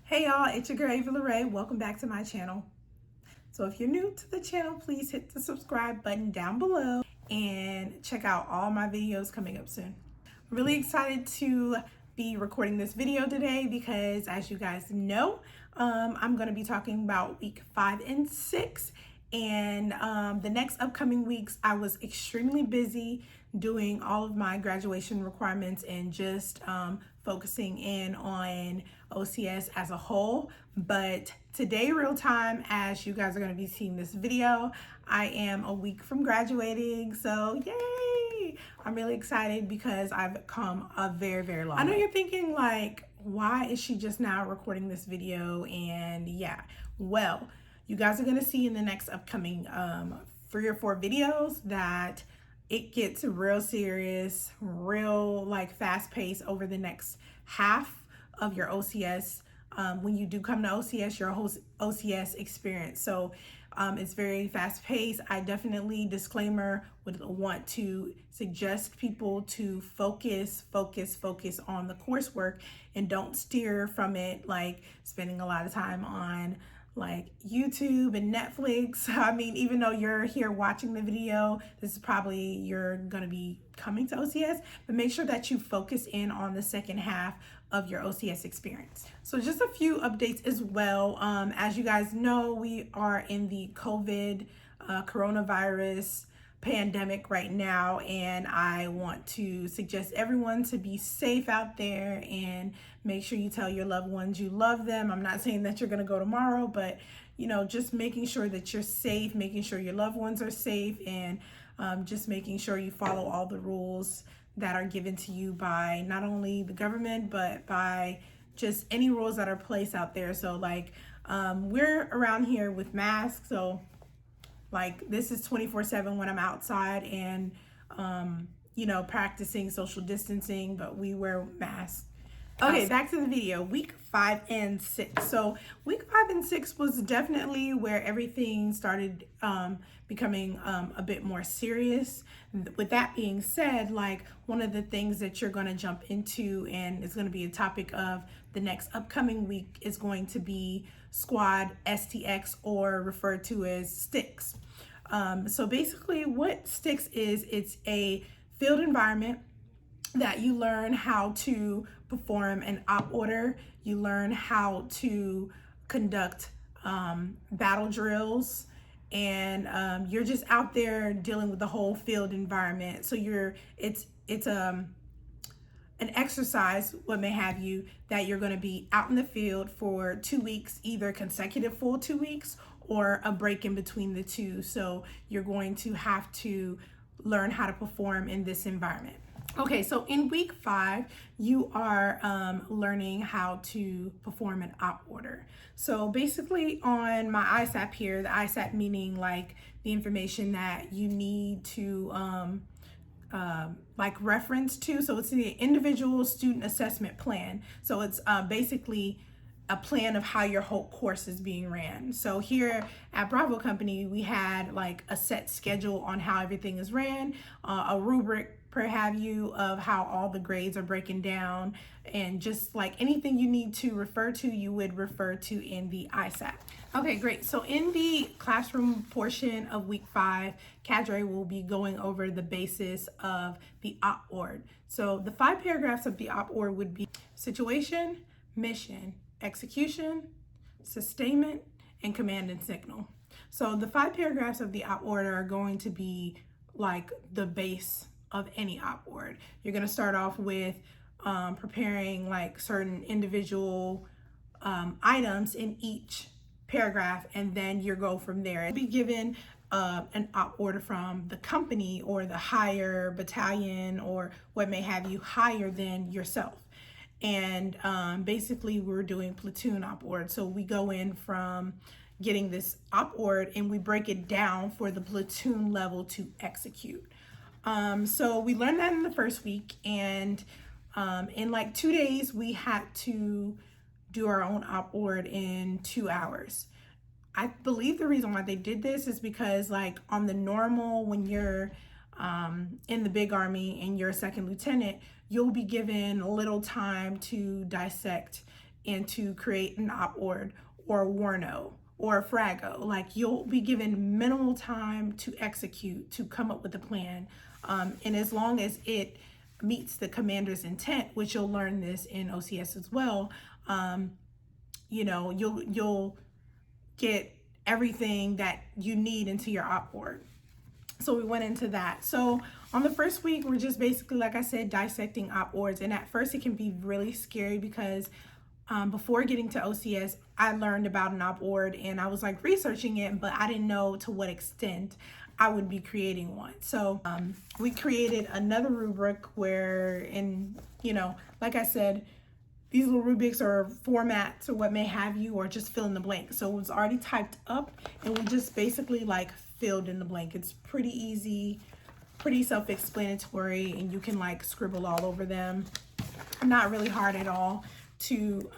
Hey y'all, it's your girl Ava Lorraine. Welcome back to my channel. So if you're new to the channel, please hit the subscribe button down below and check out all my videos coming up soon. I'm really excited to be recording this video today because, as you guys know, I'm going to be talking about week 5 and 6. And the next upcoming weeks, I was extremely busy doing all of my graduation requirements and just focusing in on OCS as a whole. But today, real time, as you guys are going to be seeing this video, I am a week from graduating. So yay! I'm really excited because I've come a very long way. I know you're thinking like, why is she just now recording this video? And yeah, well, you guys are going to see in the next upcoming 3 or 4 videos that it gets real serious, real like fast paced over the next half of your OCS. When you do come to OCS, your whole OCS experience. So it's very fast paced. I definitely, disclaimer, would want to suggest people to focus on the coursework and don't steer from it, like spending a lot of time on like YouTube and Netflix. I mean, even though you're here watching the video, this is probably you're gonna be coming to OCS, but make sure that you focus in on the second half of your OCS experience. So just a few updates as well. As you guys know, we are in the COVID coronavirus pandemic right now, and I want to suggest everyone to be safe out there and make sure you tell your loved ones you love them. I'm not saying that you're going to go tomorrow, but you know, just making sure that you're safe, making sure your loved ones are safe, and just making sure you follow all the rules that are given to you by not only the government but by just any rules that are placed out there. So like we're around here with masks, so like this is 24/7 when I'm outside and you know, practicing social distancing, but we wear masks. Okay, back to the video. Week 5 and 6. So week 5 and 6 was definitely where everything started becoming a bit more serious. With that being said, like one of the things that you're going to jump into, and it's going to be a topic of the next upcoming week, is going to be squad STX, or referred to as Styx. So basically what Styx is, it's a field environment that you learn how to perform an op order. You learn how to conduct battle drills, and you're just out there dealing with the whole field environment. So it's an exercise, what may have you, that you're going to be out in the field for 2 weeks, either consecutive full 2 weeks or a break in between the two. So you're going to have to learn how to perform in this environment. Okay, so in week 5, you are learning how to perform an op order. So basically on my ISAP here, the ISAP meaning like the information that you need to like reference to. So it's the individual student assessment plan. So it's basically a plan of how your whole course is being ran. So here at Bravo Company, we had like a set schedule on how everything is ran, a rubric per have you of how all the grades are breaking down, and just like anything you need to refer to, you would refer to in the ISAP. Okay, great. So in the classroom portion of week 5, Cadre will be going over the basis of the op ord. So the 5 paragraphs of the op ord would be situation, mission, execution, sustainment, and command and signal. So the 5 paragraphs of the op ord are going to be like the base of any op ord. You're going to start off with preparing like certain individual items in each paragraph, and then you go from there. You'll be given an op order from the company or the higher battalion or what may have you higher than yourself. And basically we're doing platoon op ord. So we go in from getting this op ord and we break it down for the platoon level to execute. So we learned that in the first week, and in like 2 days we had to do our own op ord in 2 hours. I believe the reason why they did this is because like on the normal, when you're in the big army and you're a second lieutenant, you'll be given a little time to dissect and to create an op ord or a warno or a frago. Like, you'll be given minimal time to execute, to come up with a plan. And as long as it meets the commander's intent, which you'll learn this in OCS as well, you know, you'll get everything that you need into your op ord. So we went into that. So on the first week, we're just basically, like I said, dissecting op ords. And at first it can be really scary because before getting to OCS, I learned about an op ord and I was like researching it, but I didn't know to what extent I would be creating one. So we created another rubric where, in, you know, like I said, these little rubrics are formats or what may have you, or just fill in the blank. So it was already typed up and we just basically like filled in the blank. It's pretty easy, pretty self-explanatory, and you can like scribble all over them. Not really hard at all to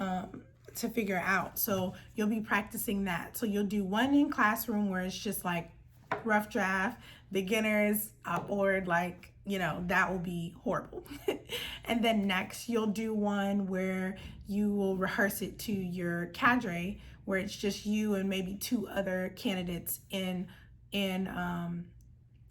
figure out. So you'll be practicing that. So you'll do one in classroom where it's just like rough draft, beginners, op ord, like, you know, that will be horrible. And then next you'll do one where you will rehearse it to your cadre, where it's just you and maybe 2 other candidates in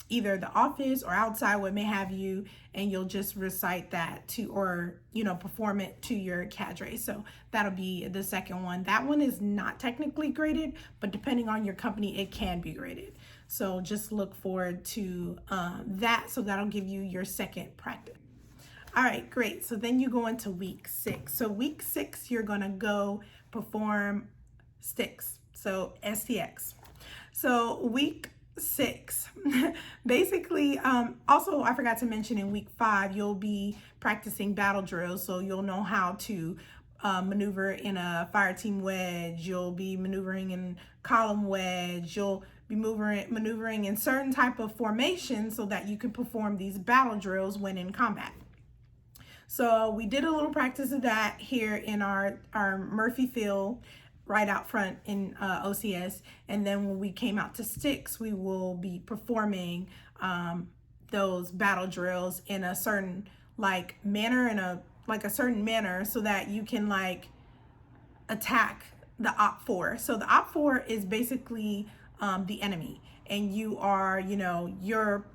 either the office or outside, what may have you, and you'll just recite that to, or, you know, perform it to your cadre. So that'll be the second one. That one is not technically graded, but depending on your company, it can be graded. So just look forward to that. So that'll give you your second practice. All right, great. So then you go into week 6. So week 6, you're gonna go perform Styx, so STX. So week 6, basically, also I forgot to mention, in week 5, you'll be practicing battle drills. So you'll know how to maneuver in a fire team wedge. You'll be maneuvering in column wedge. You'll be maneuvering in certain type of formation so that you can perform these battle drills when in combat. So we did a little practice of that here in our Murphy field right out front in OCS. And then when we came out to Styx, we will be performing those battle drills in a certain like manner, a certain manner, so that you can like attack the op4. So the op4 is basically the enemy, and you are, you know, your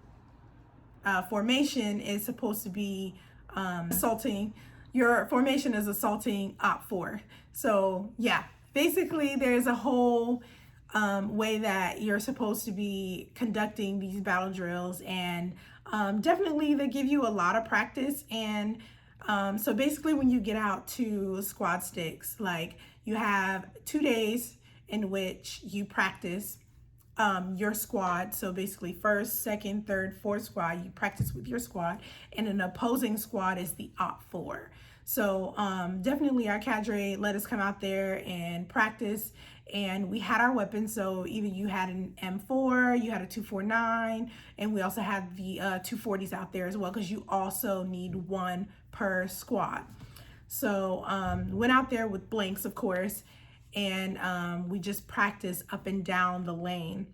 formation is supposed to be assaulting. Your formation is assaulting op4. So yeah, basically there's a whole way that you're supposed to be conducting these battle drills, and definitely they give you a lot of practice. And so basically when you get out to squad Styx, like, you have 2 days in which you practice your squad. So basically first, second, third, fourth squad, you practice with your squad, and an opposing squad is the op4. So definitely our cadre let us come out there and practice, and we had our weapons. So either you had an M4, you had a 249, and we also had the 240s out there as well, because you also need 1 per squad. So went out there with blanks, of course, and we just practiced up and down the lane.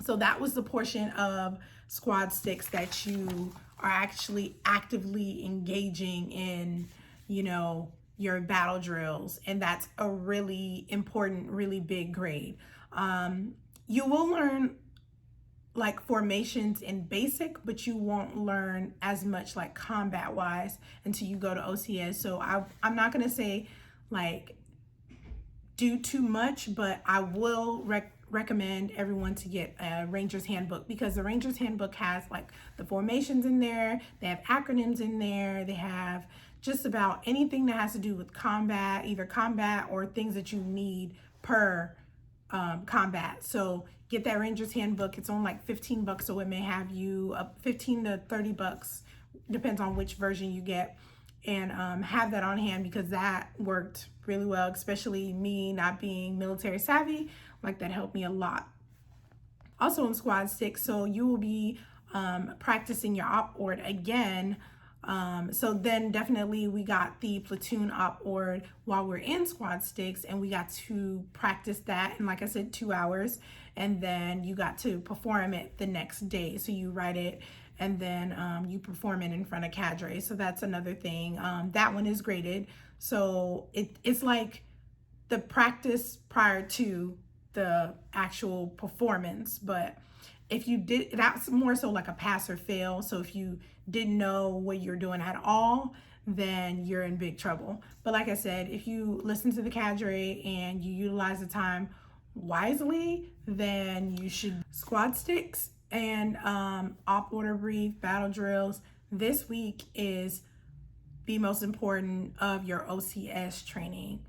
So that was the portion of squad Styx that you are actually actively engaging in, you know, your battle drills. And that's a really important, really big grade. You will learn like formations in basic, but you won't learn as much like combat wise until you go to OCS. So I'm not gonna say like do too much, but I will recommend everyone to get a Ranger's Handbook, because the Ranger's Handbook has like the formations in there, they have acronyms in there, they have just about anything that has to do with combat, either combat or things that you need per combat. So get that Ranger's Handbook. It's on like $15, so it may have you up 15 to 30 bucks, depends on which version you get, and have that on hand, because that worked really well, especially me not being military savvy. Like, that helped me a lot. Also in squad Styx, so you will be practicing your op ord again. So then definitely we got the platoon op ord while we're in squad Styx, and we got to practice that in, like I said, 2 hours, and then you got to perform it the next day. So you write it, and then you perform it in front of cadre. So that's another thing. That one is graded. So it's like the practice prior to the actual performance. But if you did, that's more so like a pass or fail. So if you didn't know what you're doing at all, then you're in big trouble. But like I said, if you listen to the cadre and you utilize the time wisely, then you should. Squad Styx and op order brief battle drills this week is the most important of your OCS training.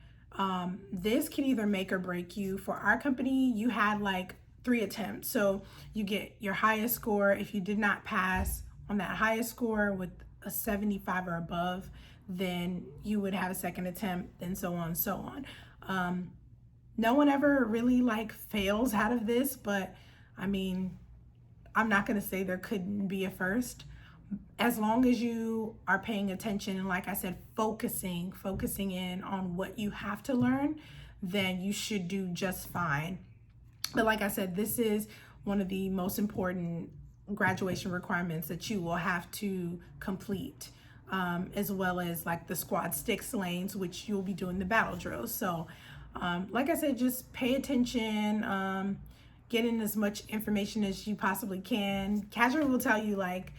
This can either make or break you. For our company, you had like 3 attempts. So you get your highest score. If you did not pass on that highest score with a 75 or above, then you would have a second attempt, and so on and so on. No one ever really like fails out of this, but I mean, I'm not going to say there couldn't be a first. As long as you are paying attention and, like I said, focusing in on what you have to learn, then you should do just fine. But like I said, this is one of the most important graduation requirements that you will have to complete, as well as like the squad Styx lanes, which you'll be doing the battle drills. So like I said, just pay attention, get in as much information as you possibly can. Casual will tell you like,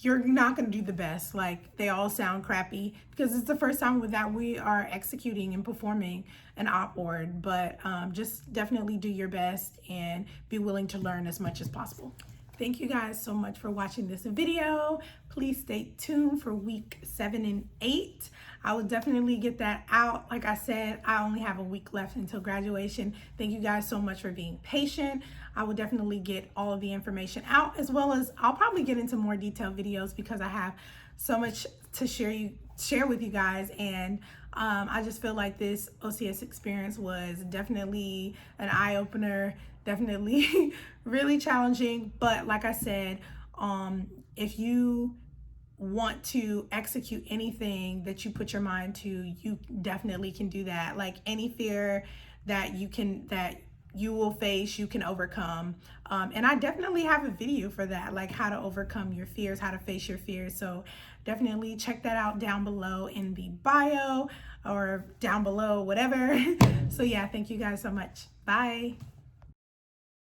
you're not going to do the best. Like, they all sound crappy because it's the first time with that we are executing and performing an op board. But just definitely do your best and be willing to learn as much as possible. Thank you guys so much for watching this video. Please stay tuned for week 7 and 8. I will definitely get that out. Like I said, I only have a week left until graduation. Thank you guys so much for being patient. I will definitely get all of the information out, as well as I'll probably get into more detailed videos because I have so much to share with you guys. And I just feel like this OCS experience was definitely an eye-opener, definitely really challenging. But like I said, if you want to execute anything that you put your mind to, you definitely can do that. Like, any fear that you will face, you can overcome. And I definitely have a video for that, like how to overcome your fears, how to face your fears. So definitely check that out down below in the bio or down below, whatever. So yeah, thank you guys so much. Bye.